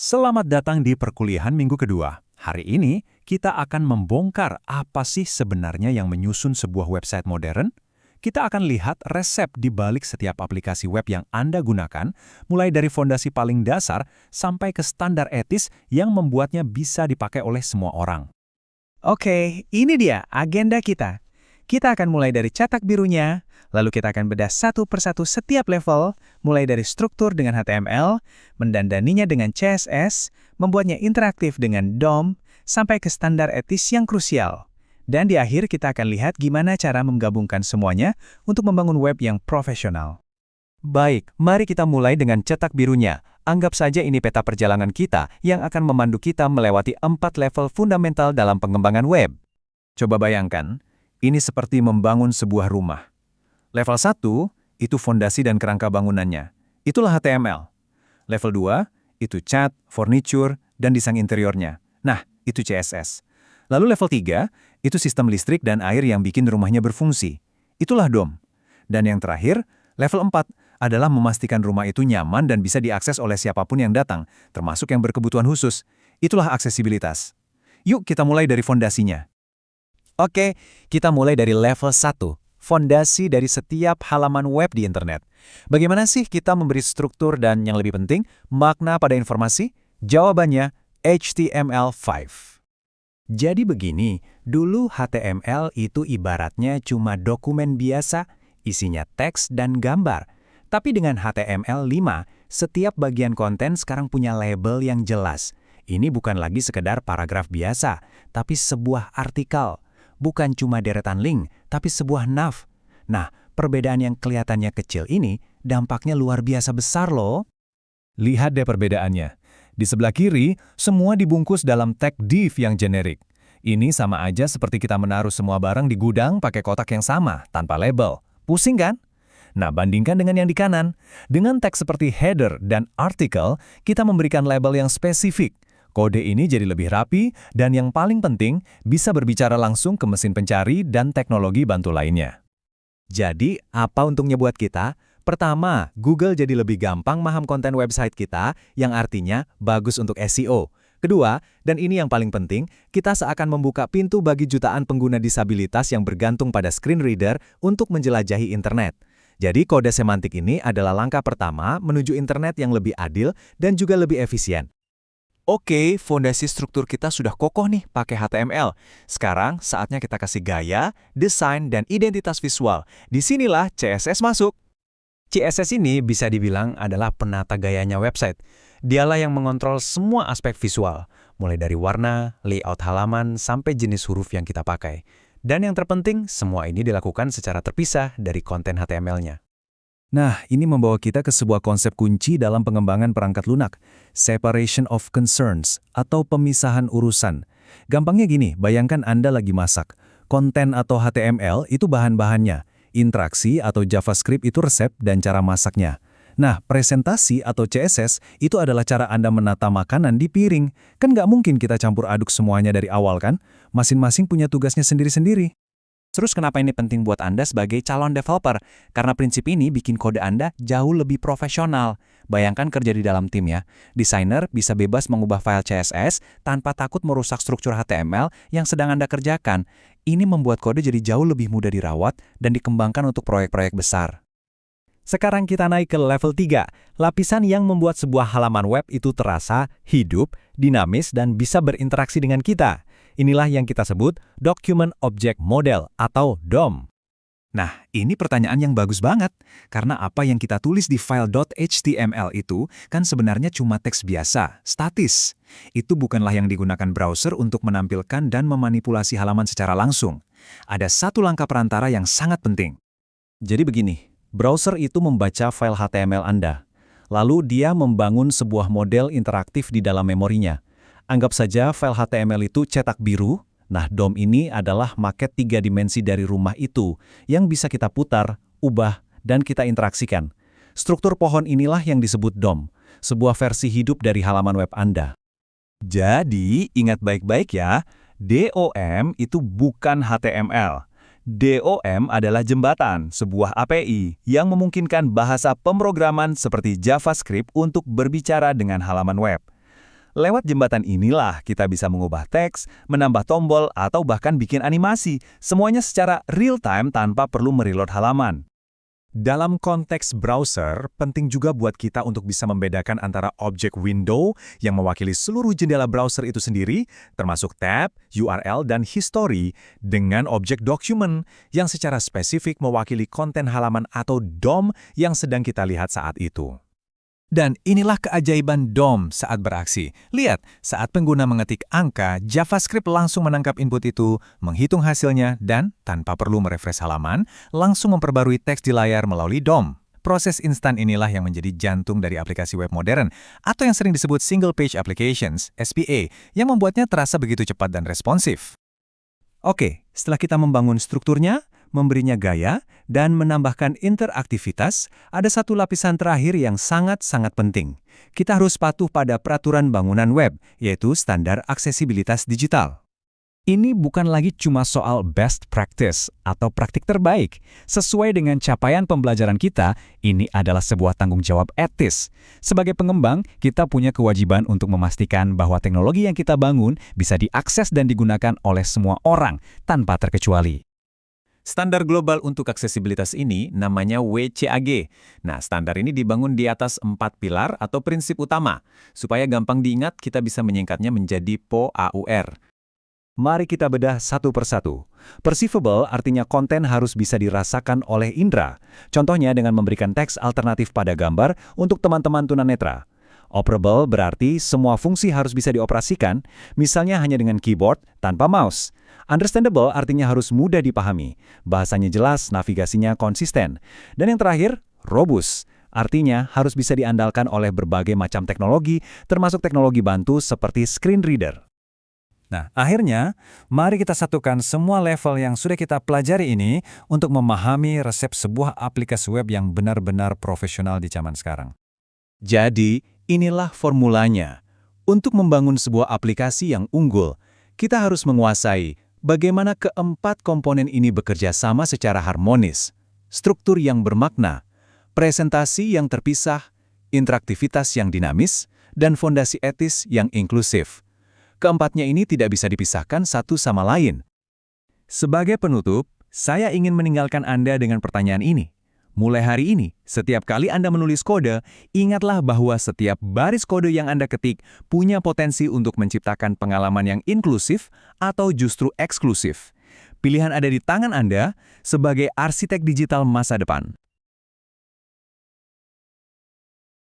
Selamat datang di perkuliahan minggu kedua. Hari ini, kita akan membongkar apa sih sebenarnya yang menyusun sebuah website modern. Kita akan lihat resep di balik setiap aplikasi web yang Anda gunakan, mulai dari fondasi paling dasar sampai ke standar etis yang membuatnya bisa dipakai oleh semua orang. Oke, ini dia agenda kita. Kita akan mulai dari cetak birunya, lalu kita akan bedah satu persatu setiap level, mulai dari struktur dengan HTML, mendandaninya dengan CSS, membuatnya interaktif dengan DOM, sampai ke standar etis yang krusial. Dan di akhir kita akan lihat gimana cara menggabungkan semuanya untuk membangun web yang profesional. Baik, mari kita mulai dengan cetak birunya. Anggap saja ini peta perjalanan kita yang akan memandu kita melewati 4 level fundamental dalam pengembangan web. Coba bayangkan, ini seperti membangun sebuah rumah. Level 1, itu fondasi dan kerangka bangunannya. Itulah HTML. Level 2, itu cat, furniture, dan desain interiornya. Nah, itu CSS. Lalu level 3, itu sistem listrik dan air yang bikin rumahnya berfungsi. Itulah DOM. Dan yang terakhir, level 4 adalah memastikan rumah itu nyaman dan bisa diakses oleh siapapun yang datang, termasuk yang berkebutuhan khusus. Itulah aksesibilitas. Yuk kita mulai dari fondasinya. Oke, kita mulai dari level 1, fondasi dari setiap halaman web di internet. Bagaimana sih kita memberi struktur dan yang lebih penting, makna pada informasi? Jawabannya, HTML5. Jadi begini, dulu HTML itu ibaratnya cuma dokumen biasa, isinya teks dan gambar. Tapi dengan HTML5, setiap bagian konten sekarang punya label yang jelas. Ini bukan lagi sekedar paragraf biasa, tapi sebuah artikel. Bukan cuma deretan link, tapi sebuah nav. Nah, perbedaan yang kelihatannya kecil ini, dampaknya luar biasa besar loh. Lihat deh perbedaannya. Di sebelah kiri, semua dibungkus dalam tag div yang generik. Ini sama aja seperti kita menaruh semua barang di gudang pakai kotak yang sama, tanpa label. Pusing kan? Nah, bandingkan dengan yang di kanan. Dengan teks seperti header dan artikel, kita memberikan label yang spesifik. Kode ini jadi lebih rapi, dan yang paling penting, bisa berbicara langsung ke mesin pencari dan teknologi bantu lainnya. Jadi, apa untungnya buat kita? Pertama, Google jadi lebih gampang memaham konten website kita, yang artinya bagus untuk SEO. Kedua, dan ini yang paling penting, kita seakan membuka pintu bagi jutaan pengguna disabilitas yang bergantung pada screen reader untuk menjelajahi internet. Jadi kode semantik ini adalah langkah pertama menuju internet yang lebih adil dan juga lebih efisien. Oke, fondasi struktur kita sudah kokoh nih pakai HTML. Sekarang saatnya kita kasih gaya, desain, dan identitas visual. Disinilah CSS masuk. CSS ini bisa dibilang adalah penata gayanya website. Dialah yang mengontrol semua aspek visual, mulai dari warna, layout halaman, sampai jenis huruf yang kita pakai. Dan yang terpenting, semua ini dilakukan secara terpisah dari konten HTML-nya. Nah, ini membawa kita ke sebuah konsep kunci dalam pengembangan perangkat lunak, separation of concerns, atau pemisahan urusan. Gampangnya gini, bayangkan Anda lagi masak. Konten atau HTML itu bahan-bahannya, interaksi atau JavaScript itu resep dan cara masaknya. Nah, presentasi atau CSS itu adalah cara Anda menata makanan di piring. Kan nggak mungkin kita campur aduk semuanya dari awal kan? Masing-masing punya tugasnya sendiri-sendiri. Terus kenapa ini penting buat Anda sebagai calon developer? Karena prinsip ini bikin kode Anda jauh lebih profesional. Bayangkan kerja di dalam tim ya. Desainer bisa bebas mengubah file CSS tanpa takut merusak struktur HTML yang sedang Anda kerjakan. Ini membuat kode jadi jauh lebih mudah dirawat dan dikembangkan untuk proyek-proyek besar. Sekarang kita naik ke level 3, lapisan yang membuat sebuah halaman web itu terasa hidup, dinamis, dan bisa berinteraksi dengan kita. Inilah yang kita sebut Document Object Model atau DOM. Nah, ini pertanyaan yang bagus banget, karena apa yang kita tulis di file .html itu kan sebenarnya cuma teks biasa, statis. Itu bukanlah yang digunakan browser untuk menampilkan dan memanipulasi halaman secara langsung. Ada satu langkah perantara yang sangat penting. Jadi begini, browser itu membaca file HTML Anda. Lalu dia membangun sebuah model interaktif di dalam memorinya. Anggap saja file HTML itu cetak biru. Nah, DOM ini adalah maket 3 dimensi dari rumah itu yang bisa kita putar, ubah, dan kita interaksikan. Struktur pohon inilah yang disebut DOM, sebuah versi hidup dari halaman web Anda. Jadi, ingat baik-baik ya, DOM itu bukan HTML. DOM adalah jembatan, sebuah API yang memungkinkan bahasa pemrograman seperti JavaScript untuk berbicara dengan halaman web. Lewat jembatan inilah kita bisa mengubah teks, menambah tombol, atau bahkan bikin animasi, semuanya secara real-time tanpa perlu mereload halaman. Dalam konteks browser, penting juga buat kita untuk bisa membedakan antara objek window yang mewakili seluruh jendela browser itu sendiri, termasuk tab, URL, dan history, dengan objek document yang secara spesifik mewakili konten halaman atau DOM yang sedang kita lihat saat itu. Dan inilah keajaiban DOM saat beraksi. Lihat, saat pengguna mengetik angka, JavaScript langsung menangkap input itu, menghitung hasilnya, dan tanpa perlu merefresh halaman, langsung memperbarui teks di layar melalui DOM. Proses instan inilah yang menjadi jantung dari aplikasi web modern, atau yang sering disebut Single Page Applications, SPA, yang membuatnya terasa begitu cepat dan responsif. Oke, setelah kita membangun strukturnya, memberinya gaya, dan menambahkan interaktivitas, ada satu lapisan terakhir yang sangat-sangat penting. Kita harus patuh pada peraturan bangunan web, yaitu standar aksesibilitas digital. Ini bukan lagi cuma soal best practice atau praktik terbaik. Sesuai dengan capaian pembelajaran kita, ini adalah sebuah tanggung jawab etis. Sebagai pengembang, kita punya kewajiban untuk memastikan bahwa teknologi yang kita bangun bisa diakses dan digunakan oleh semua orang tanpa terkecuali. Standar global untuk aksesibilitas ini namanya WCAG. Nah, standar ini dibangun di atas 4 pilar atau prinsip utama. Supaya gampang diingat, kita bisa menyingkatnya menjadi POAUR. Mari kita bedah satu persatu. Perceivable artinya konten harus bisa dirasakan oleh indera. Contohnya dengan memberikan teks alternatif pada gambar untuk teman-teman tunanetra. Operable berarti semua fungsi harus bisa dioperasikan, misalnya hanya dengan keyboard tanpa mouse. Understandable artinya harus mudah dipahami, bahasanya jelas, navigasinya konsisten. Dan yang terakhir, robust. Artinya harus bisa diandalkan oleh berbagai macam teknologi, termasuk teknologi bantu seperti screen reader. Nah, akhirnya, mari kita satukan semua level yang sudah kita pelajari ini untuk memahami resep sebuah aplikasi web yang benar-benar profesional di zaman sekarang. Jadi, inilah formulanya. Untuk membangun sebuah aplikasi yang unggul, kita harus menguasai bagaimana keempat komponen ini bekerja sama secara harmonis, struktur yang bermakna, presentasi yang terpisah, interaktivitas yang dinamis, dan fondasi etis yang inklusif. Keempatnya ini tidak bisa dipisahkan satu sama lain. Sebagai penutup, saya ingin meninggalkan Anda dengan pertanyaan ini. Mulai hari ini, setiap kali Anda menulis kode, ingatlah bahwa setiap baris kode yang Anda ketik punya potensi untuk menciptakan pengalaman yang inklusif atau justru eksklusif. Pilihan ada di tangan Anda sebagai arsitek digital masa depan.